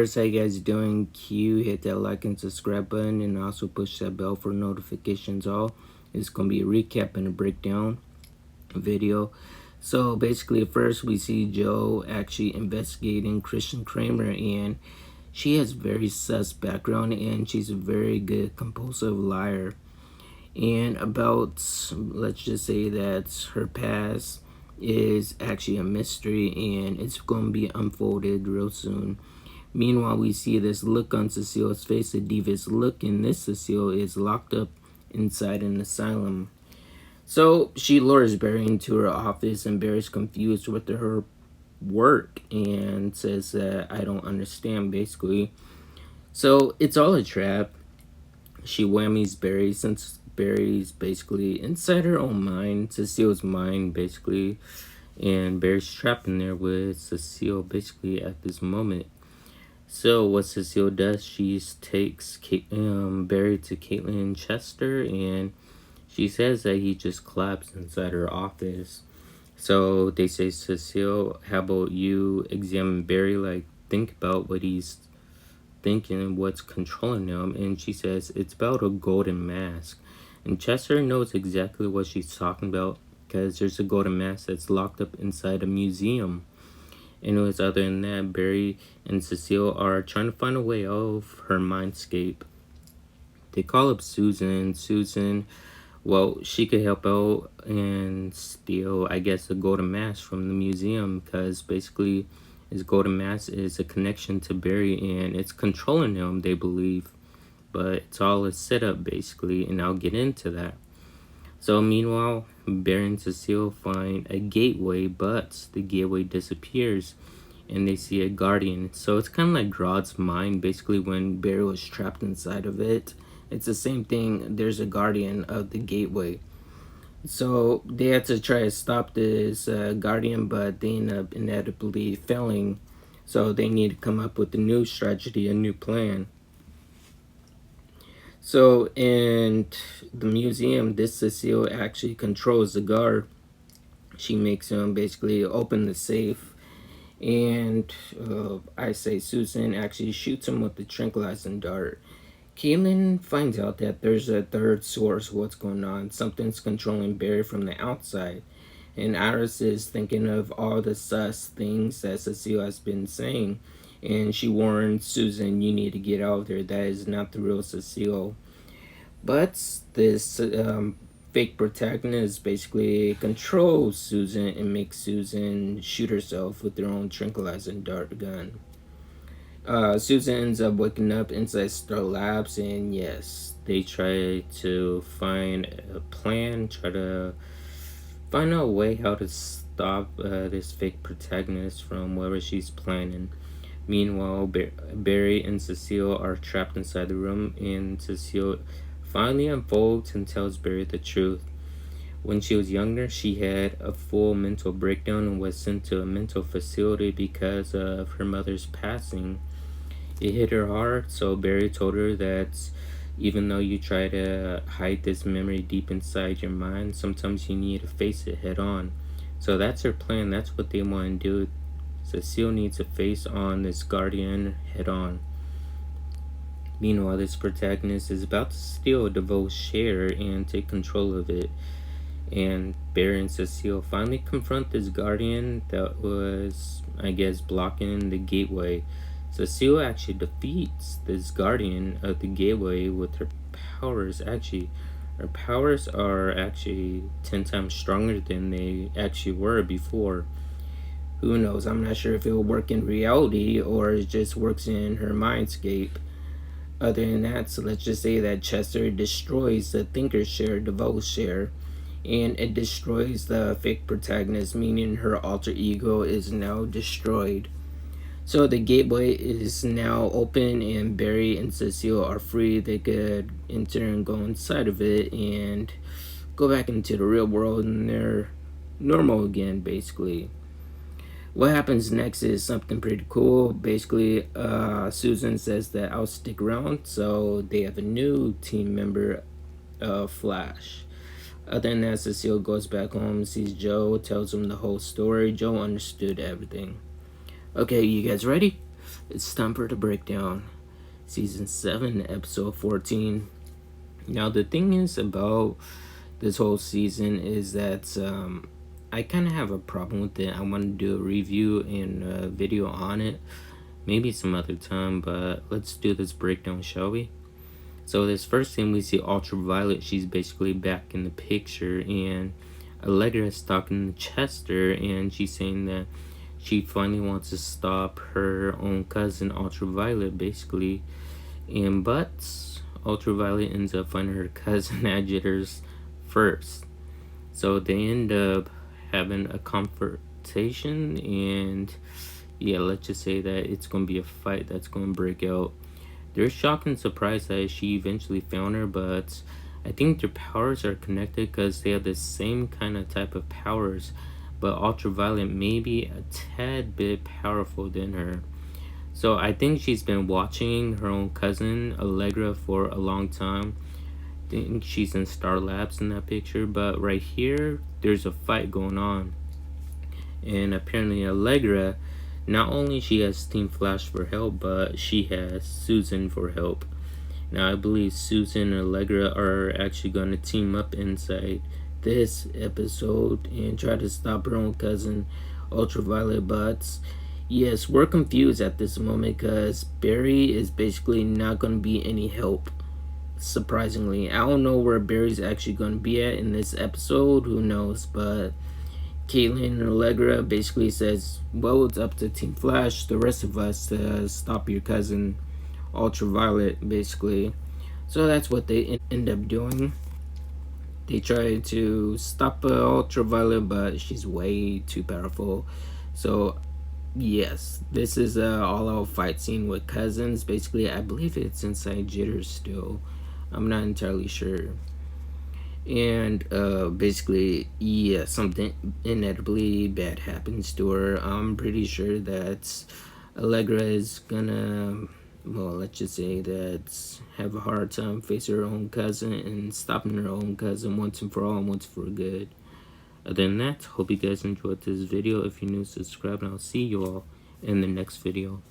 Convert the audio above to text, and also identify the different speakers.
Speaker 1: viewers, how you guys doing? Hit that like and subscribe button, and also push that bell for notifications all. It's going to be a recap and a breakdown video. So basically, first we see Joe actually investigating Christian Kramer, and she has very sus background, and she's a very good compulsive liar. And about, let's just say that her past is actually a mystery, and it's going to be unfolded real soon. Meanwhile, we see this look on Cecile's face, the devious look, and this Cecile is locked up inside an asylum. So she lures Barry into her office, and Barry's confused with her work and says that I don't understand, basically. So it's all a trap. She whammies Barry since Barry's basically inside her own mind, Cecile's mind, basically. And Barry's trapped in there with Cecile, basically, at this moment. So what Cecile does, she takes Barry to Caitlin Chester, and she says that he just collapsed inside her office. So they say, Cecile, how about you examine Barry, like think about what he's thinking and what's controlling him. And she says it's about a golden mask. And Chester knows exactly what she's talking about, because there's a golden mask that's locked up inside a museum. Anyways, other than that, Barry and Cecile are trying to find a way out of her mindscape. They call up Susan. Susan, well, she could help out and steal, I guess, the golden mask from the museum, because basically his golden mask is a connection to Barry, and it's controlling him, they believe. But it's all a setup, basically, and I'll get into that. So meanwhile, Barry and Cecile find a gateway, but the gateway disappears, and they see a guardian. So it's kind of like Grodd's mind, basically, when Barry was trapped inside of it. It's the same thing. There's a guardian of the gateway. So they had to try to stop this guardian, but they end up inevitably failing. So they need to come up with a new strategy, a new plan. So in the museum, this Cecile actually controls the guard. She makes him basically open the safe, and I say Susan actually shoots him with the tranquilizing dart. Keiynan finds out that there's a third source of what's going on. Something's controlling Barry from the outside. And Iris is thinking of all the sus things that Cecile has been saying. And she warns Susan, you need to get out of there. That is not the real Cecile. But this fake protagonist basically controls Susan and makes Susan shoot herself with her own tranquilizing dart gun. Susan ends up waking up inside Star Labs, and yes, they try to find a plan, try to find a way how to stop this fake protagonist from whatever she's planning. Meanwhile, Barry and Cecile are trapped inside the room, and Cecile finally unfolds and tells Barry the truth. When she was younger, she had a full mental breakdown and was sent to a mental facility because of her mother's passing. It hit her hard, so Barry told her that even though you try to hide this memory deep inside your mind, sometimes you need to face it head on. So that's her plan. That's what they want to do. Cecile needs to face on this guardian head on. Meanwhile, this protagonist is about to steal DeVoe's share and take control of it. And Barry and Cecile finally confront this guardian that was, I guess, blocking the gateway. Cecile actually defeats this guardian of the gateway with her powers. Actually, her powers are actually 10 times stronger than they actually were before. Who knows? I'm not sure if it'll work in reality or it just works in her mindscape. Other than that, so let's just say that Chester destroys the Thinker's share, DeVoe's share, and it destroys the fake protagonist, meaning her alter ego is now destroyed. So the gateway is now open, and Barry and Cecile are free. They could enter and go inside of it and go back into the real world, and they're normal again, basically. What happens next is something pretty cool. Basically, Susan says that I'll stick around, so they have a new team member, Flash. Other than that, Cecile goes back home, sees Joe, tells him the whole story. Joe understood everything. Okay, you guys ready? It's time for the breakdown. Season 7, episode 14. Now, the thing is about this whole season is that I kind of have a problem with it. I want to do a review and a video on it. Maybe some other time, but let's do this breakdown, shall we? So this first thing we see Ultraviolet, she's basically back in the picture, and Allegra is talking to Chester, and she's saying that she finally wants to stop her own cousin Ultraviolet, basically. But Ultraviolet ends up finding her cousin at Jether's first. So they end up having a confrontation, and yeah, let's just say that it's going to be a fight that's going to break out. They're shocked and surprised that she eventually found her, but I think their powers are connected because they have the same kind of type of powers, but Ultraviolet may be a tad bit powerful than her. So I think she's been watching her own cousin, Allegra, for a long time. I think she's in Star Labs in that picture, but right here, there's a fight going on. And apparently Allegra, not only she has Team Flash for help, but she has Susan for help. Now I believe Susan and Allegra are actually going to team up inside this episode and try to stop her own cousin Ultraviolet. But yes, we're confused at this moment because Barry is basically not going to be any help. Surprisingly, I don't know where Barry's actually going to be at in this episode. Who knows? But Caitlin and Allegra basically says, well, it's up to Team Flash, the rest of us, to stop your cousin Ultraviolet, basically. So that's what they end up doing. They try to stop Ultraviolet, but she's way too powerful. So yes, this is a all-out fight scene with cousins. Basically, I believe it's inside Jether still. I'm not entirely sure. And basically, yeah, something inevitably bad happens to her. I'm pretty sure that Allegra is gonna, well, let's just say that have a hard time facing her own cousin and stopping her own cousin once and for all and once for good. Other than that, hope you guys enjoyed this video. If you're new, subscribe, and I'll see you all in the next video.